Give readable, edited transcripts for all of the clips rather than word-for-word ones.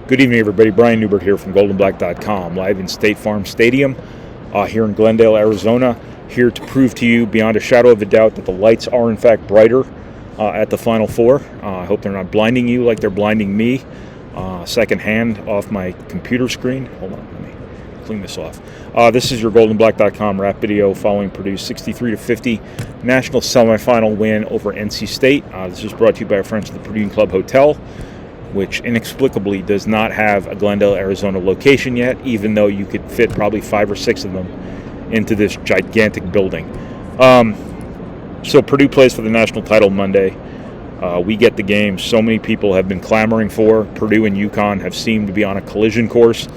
Good evening, everybody. Brian Neubert here from goldenblack.com, live in State Farm Stadium here in Glendale, Arizona, here to prove to you beyond a shadow of a doubt that the lights are in fact brighter at the Final Four. I hope they're not blinding you like they're blinding me secondhand off my computer screen. Hold on, let me clean this off. This is your goldenblack.com wrap video following Purdue's 63-50 national semifinal win over NC State. This is brought to you by our friends at the Purdue Club Hotel, which inexplicably does not have a Glendale, Arizona location yet, even though you could fit probably 5 or 6 of them into this gigantic building. So Purdue plays for the national title Monday. We get the game so many people have been clamoring for. Purdue and UConn have seemed to be on a collision course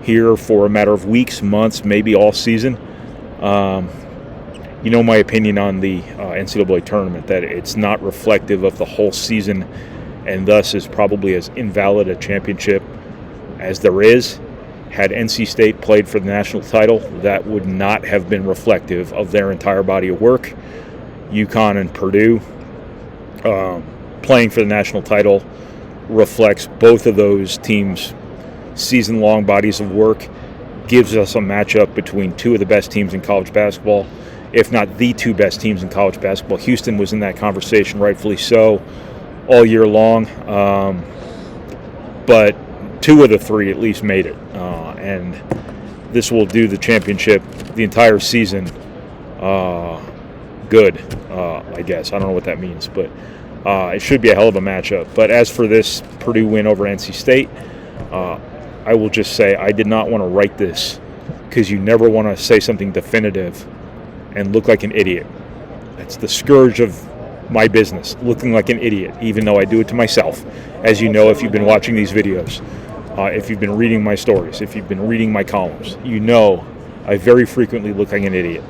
here for a matter of weeks, months, maybe all season. You know my opinion on the NCAA tournament, that it's not reflective of the whole season, and thus is probably as invalid a championship as there is. Had NC State played for the national title, that would not have been reflective of their entire body of work. UConn and Purdue playing for the national title reflects both of those teams' season-long bodies of work, gives us a matchup between two of the best teams in college basketball, if not the two best teams in college basketball. Houston was in that conversation, rightfully so, all year long, but 2 of the 3 at least made it, and this will do the championship the entire season good, I guess. I don't know what that means, but it should be a hell of a matchup. But as for this Purdue win over NC State, I will just say I did not want to write this, because you never want to say something definitive and look like an idiot. It's the scourge of my business, looking like an idiot, even though I do it to myself. As you know, if you've been watching these videos, if you've been reading my stories, if you've been reading my columns, you know I very frequently look like an idiot.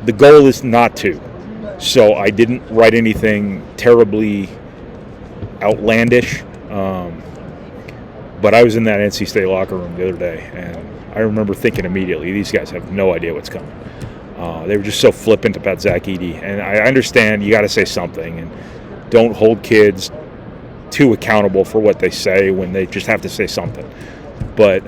The goal is not to, so I didn't write anything terribly outlandish, but I was in that NC State locker room the other day, and I remember thinking immediately, these guys have no idea what's coming. They were just so flippant about Ross-Ade, and I understand you got to say something, and don't hold kids too accountable for what they say when they just have to say something. But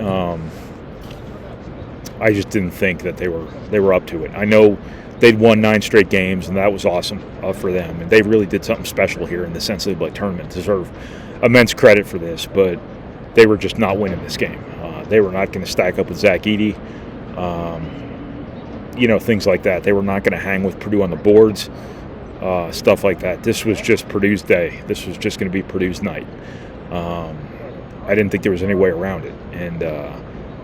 I just didn't think that they were up to it. I know they'd won 9 straight games, and that was awesome for them, and they really did something special here in the NCAA tournament. Deserve immense credit for this, but they were just not winning this game. They were not going to stack up with Ross-Ade. Things like that. They were not going to hang with Purdue on the boards, stuff like that. This was just Purdue's day. This was just going to be Purdue's night. I didn't think there was any way around it. And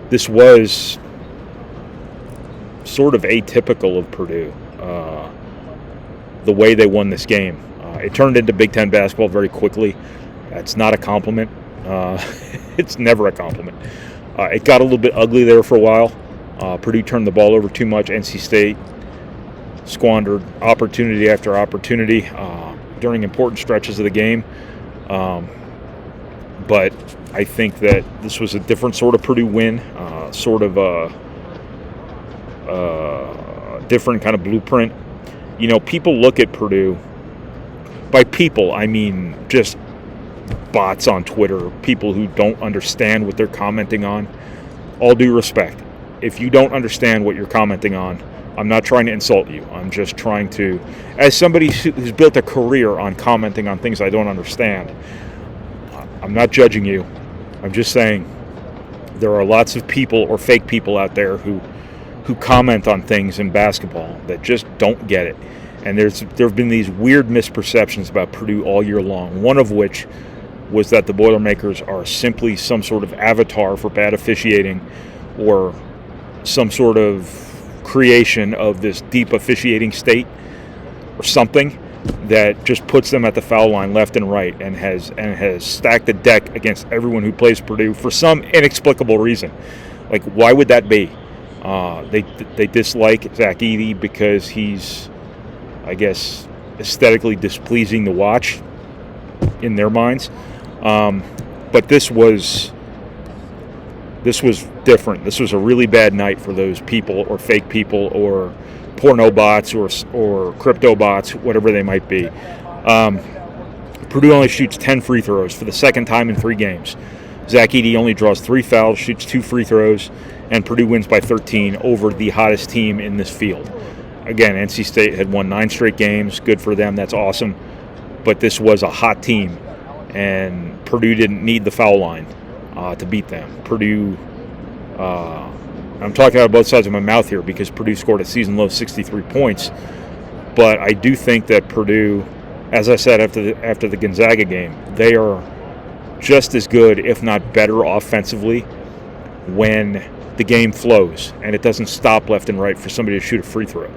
this was sort of atypical of Purdue, the way they won this game. It turned into Big Ten basketball very quickly. That's not a compliment. It's never a compliment. It got a little bit ugly there for a while. Purdue turned the ball over too much. NC State squandered opportunity after opportunity during important stretches of the game. But I think that this was a different sort of Purdue win, sort of a different kind of blueprint. People look at Purdue, by people, I mean just bots on Twitter, people who don't understand what they're commenting on. All due respect. If you don't understand what you're commenting on, I'm not trying to insult you. I'm just trying to, as somebody who's built a career on commenting on things I don't understand, I'm not judging you. I'm just saying there are lots of people or fake people out there who comment on things in basketball that just don't get it. And there have been these weird misperceptions about Purdue all year long, one of which was that the Boilermakers are simply some sort of avatar for bad officiating, or some sort of creation of this deep officiating state or something that just puts them at the foul line left and right, and has stacked the deck against everyone who plays Purdue for some inexplicable reason. Like, why would that be? They dislike Ross-Ade because he's, I guess, aesthetically displeasing to watch in their minds. But this was different. This was a really bad night for those people, or fake people, or porno bots, or crypto bots, whatever they might be. Purdue only shoots 10 free throws for the second time in 3 games. Zach-Ade only draws 3 fouls, shoots 2 free throws, and Purdue wins by 13 over the hottest team in this field. Again, NC State had won 9 straight games. Good for them. That's awesome. But this was a hot team, and Purdue didn't need the foul line to beat them. Purdue, I'm talking out of both sides of my mouth here because Purdue scored a season-low 63 points. But I do think that Purdue, as I said after the Gonzaga game, they are just as good, if not better, offensively when the game flows and it doesn't stop left and right for somebody to shoot a free throw.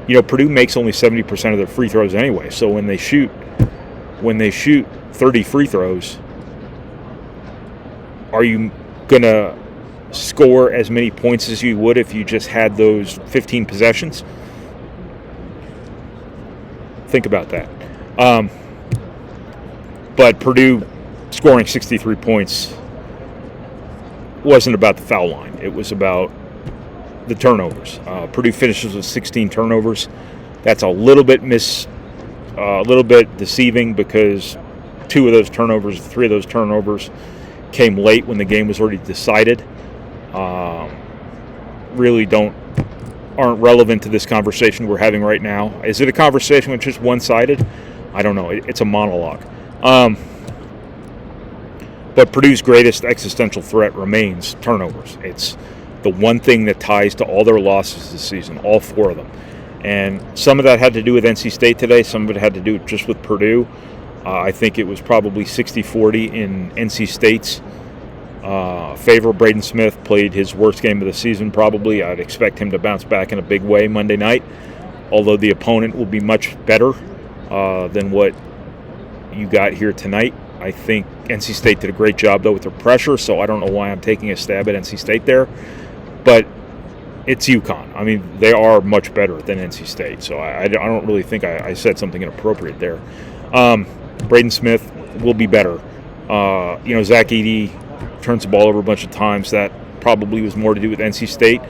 You know, Purdue makes only 70% of their free throws anyway, so when they shoot 30 free throws, are you going to score as many points as you would if you just had those 15 possessions? Think about that. But Purdue scoring 63 points wasn't about the foul line. It was about the turnovers. Purdue finishes with 16 turnovers. That's a little bit deceiving because 3 of those turnovers came late when the game was already decided. Really aren't relevant to this conversation we're having right now. Is it a conversation which is one-sided? I don't know. It's a monologue. But Purdue's greatest existential threat remains turnovers. It's the one thing that ties to all their losses this season, all 4 of them. And some of that had to do with NC State today. Some of it had to do just with Purdue. I think it was probably 60-40 in NC State's favor. Braden Smith played his worst game of the season probably. I'd expect him to bounce back in a big way Monday night, although the opponent will be much better than what you got here tonight. I think NC State did a great job, though, with their pressure, so I don't know why I'm taking a stab at NC State there. But it's UConn. I mean, they are much better than NC State, so I don't really think I said something inappropriate there. Braden Smith will be better. Zach-Ade turns the ball over a bunch of times. That probably was more to do with NC State,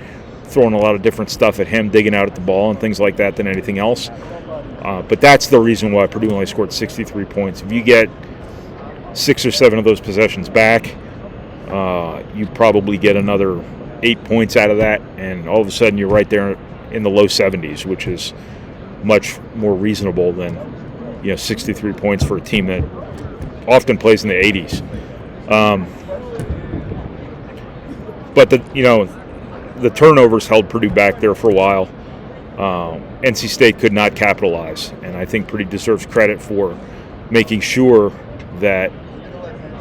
throwing a lot of different stuff at him, digging out at the ball and things like that than anything else. But that's the reason why Purdue only scored 63 points. If you get 6 or 7 of those possessions back, you probably get another 8 points out of that, and all of a sudden you're right there in the low 70s, which is much more reasonable than 63 points for a team that often plays in the 80s. But the turnovers held Purdue back there for a while. NC State could not capitalize, and I think Purdue deserves credit for making sure that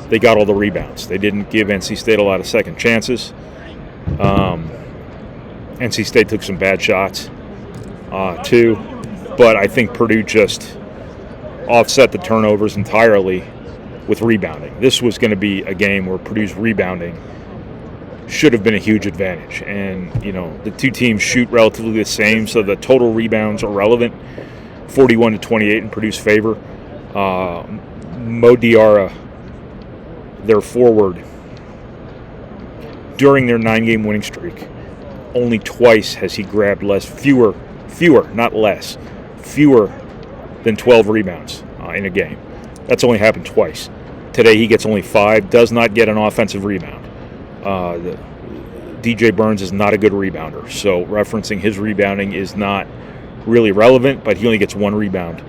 they got all the rebounds. They didn't give NC State a lot of second chances. NC State took some bad shots, too. But I think Purdue just offset the turnovers entirely with rebounding. This was going to be a game where Purdue's rebounding should have been a huge advantage. And, the 2 teams shoot relatively the same, so the total rebounds are relevant, 41-28 in Purdue's favor. Mo Diarra, their forward, during their 9-game winning streak, only twice has he grabbed fewer than 12 rebounds in a game. That's only happened twice. Today he gets only 5, does not get an offensive rebound. DJ Burns is not a good rebounder, so referencing his rebounding is not really relevant, but he only gets 1 rebound.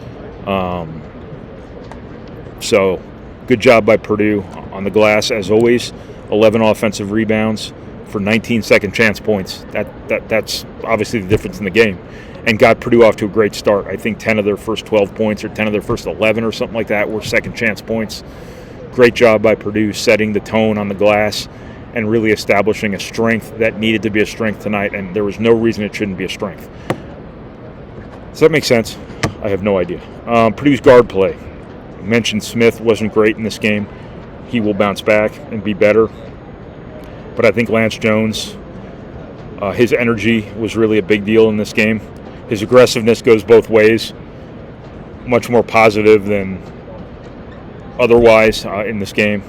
So good job by Purdue on the glass, as always. 11 offensive rebounds for 19 second chance points. That's obviously the difference in the game, and got Purdue off to a great start. I think 10 of their first 12 points or 10 of their first 11 or something like that were second chance points. Great job by Purdue setting the tone on the glass and really establishing a strength that needed to be a strength tonight, and there was no reason it shouldn't be a strength. Does that make sense? I have no idea. Purdue's guard play. I mentioned Smith wasn't great in this game. He will bounce back and be better. But I think Lance Jones, his energy was really a big deal in this game. His aggressiveness goes both ways, much more positive than otherwise in this game.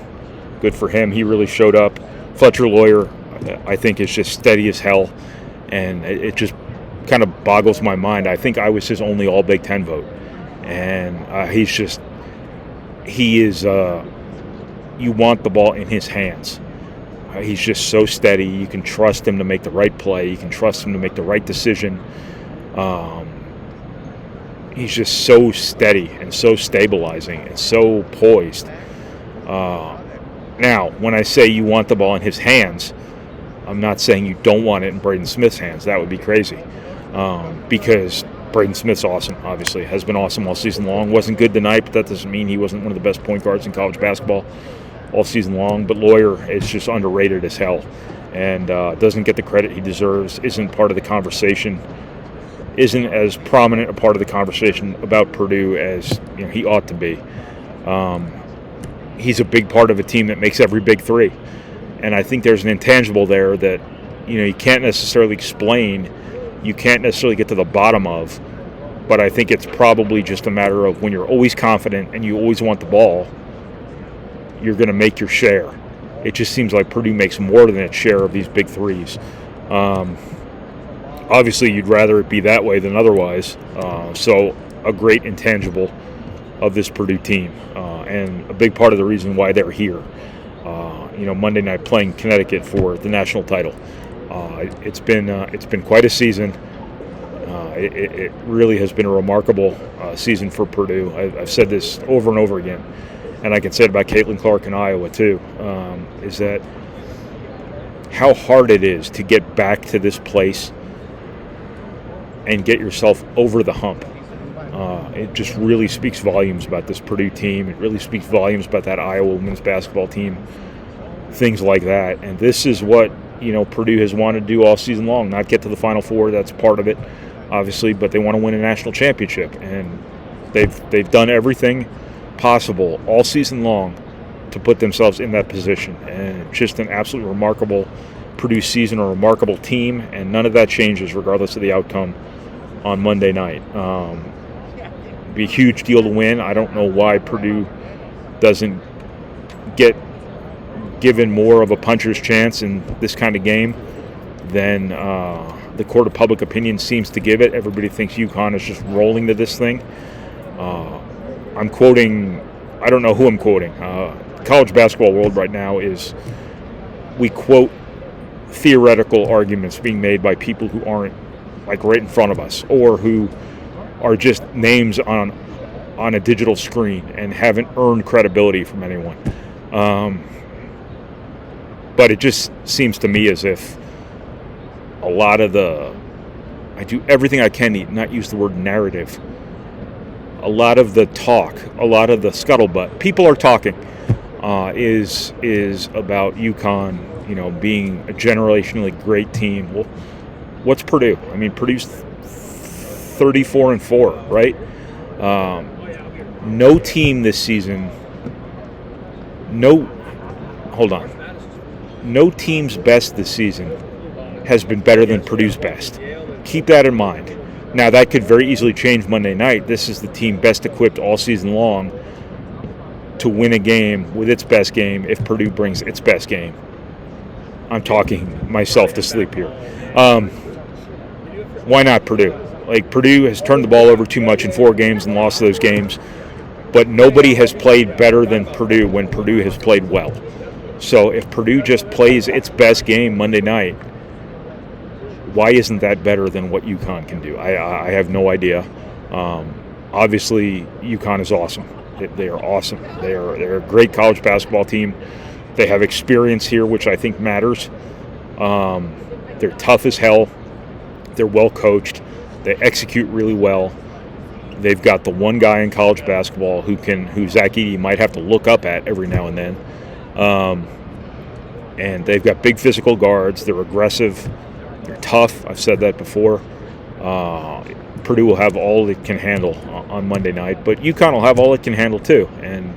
Good for him. He really showed up. Fletcher Lawyer, I think, is just steady as hell, and it just kind of boggles my mind. I think I was his only All Big Ten vote, and he is you want the ball in his hands. He's just so steady. You can trust him to make the right play. You can trust him to make the right decision. He's just so steady and so stabilizing and so poised. Now, when I say you want the ball in his hands, I'm not saying you don't want it in Braden Smith's hands. That would be crazy. Because Braden Smith's awesome, obviously. Has been awesome all season long. Wasn't good tonight, but that doesn't mean he wasn't one of the best point guards in college basketball all season long. But Lawyer is just underrated as hell and doesn't get the credit he deserves, isn't part of the conversation, isn't as prominent a part of the conversation about Purdue as he ought to be. He's a big part of a team that makes every big three. And I think there's an intangible there that you can't necessarily explain, you can't necessarily get to the bottom of, but I think it's probably just a matter of when you're always confident and you always want the ball, you're going to make your share. It just seems like Purdue makes more than its share of these big threes. Obviously, you'd rather it be that way than otherwise. So a great intangible of this Purdue team, and a big part of the reason why they're here. Monday night playing Connecticut for the national title. It's been quite a season. It really has been a remarkable season for Purdue. I've said this over and over again, and I can say it about Caitlin Clark in Iowa too. Is that how hard it is to get back to this place and get yourself over the hump. It just really speaks volumes about this Purdue team. It really speaks volumes about that Iowa women's basketball team, things like that. And this is what Purdue has wanted to do all season long, not get to the Final Four. That's part of it, obviously, but they want to win a national championship. And they've done everything possible all season long to put themselves in that position. And just an absolutely remarkable Purdue season, a remarkable team, and none of that changes regardless of the outcome on Monday night. Be a huge deal to win. I don't know why Purdue doesn't get given more of a puncher's chance in this kind of game than the court of public opinion seems to give it. Everybody thinks UConn is just rolling to this thing. I'm quoting, I don't know who I'm quoting. College basketball world right now is, we quote theoretical arguments being made by people who aren't like right in front of us, or who are just names on a digital screen and haven't earned credibility from anyone. But it just seems to me as if a lot of I do everything I can to not use the word narrative. A lot of the talk, a lot of the scuttlebutt, people are talking, is about UConn, being a generationally great team. Well, what's Purdue? I mean, Purdue's 34-4, right? No team this season. No team's best this season has been better than Purdue's best. Keep that in mind. Now, that could very easily change Monday night. This is the team best equipped all season long to win a game with its best game if Purdue brings its best game. I'm talking myself to sleep here. Why not Purdue? Like, Purdue has turned the ball over too much in 4 games and lost those games, but nobody has played better than Purdue when Purdue has played well. So if Purdue just plays its best game Monday night, why isn't that better than what UConn can do? I have no idea. Obviously, UConn is awesome. They are awesome. They're a great college basketball team. They have experience here, which I think matters. They're tough as hell. They're well coached. They execute really well. They've got the one guy in college basketball who Zach Edey might have to look up at every now and then. And they've got big physical guards. They're aggressive. They're tough. I've said that before. Purdue will have all it can handle on Monday night, but UConn will have all it can handle too. And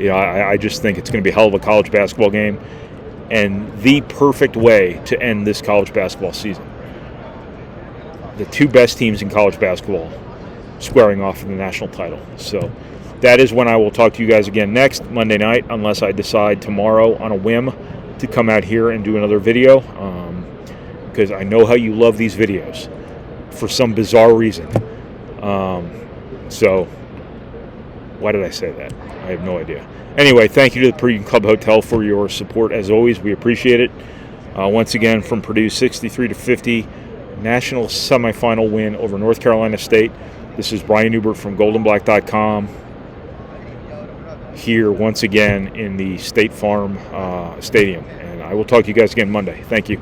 I just think it's going to be a hell of a college basketball game, and the perfect way to end this college basketball season. The 2 best teams in college basketball squaring off for the national title. So that is when I will talk to you guys again next Monday night, unless I decide tomorrow on a whim to come out here and do another video, because I know how you love these videos for some bizarre reason. So Why did I say that? I have no idea. Anyway, thank you to the Purdue Club Hotel for your support. As always, we appreciate it. Once again, from Purdue, 63-50, national semifinal win over North Carolina State. This is Brian Neubert from goldenblack.com, here once again in the State Farm Stadium. And I will talk to you guys again Monday. Thank you.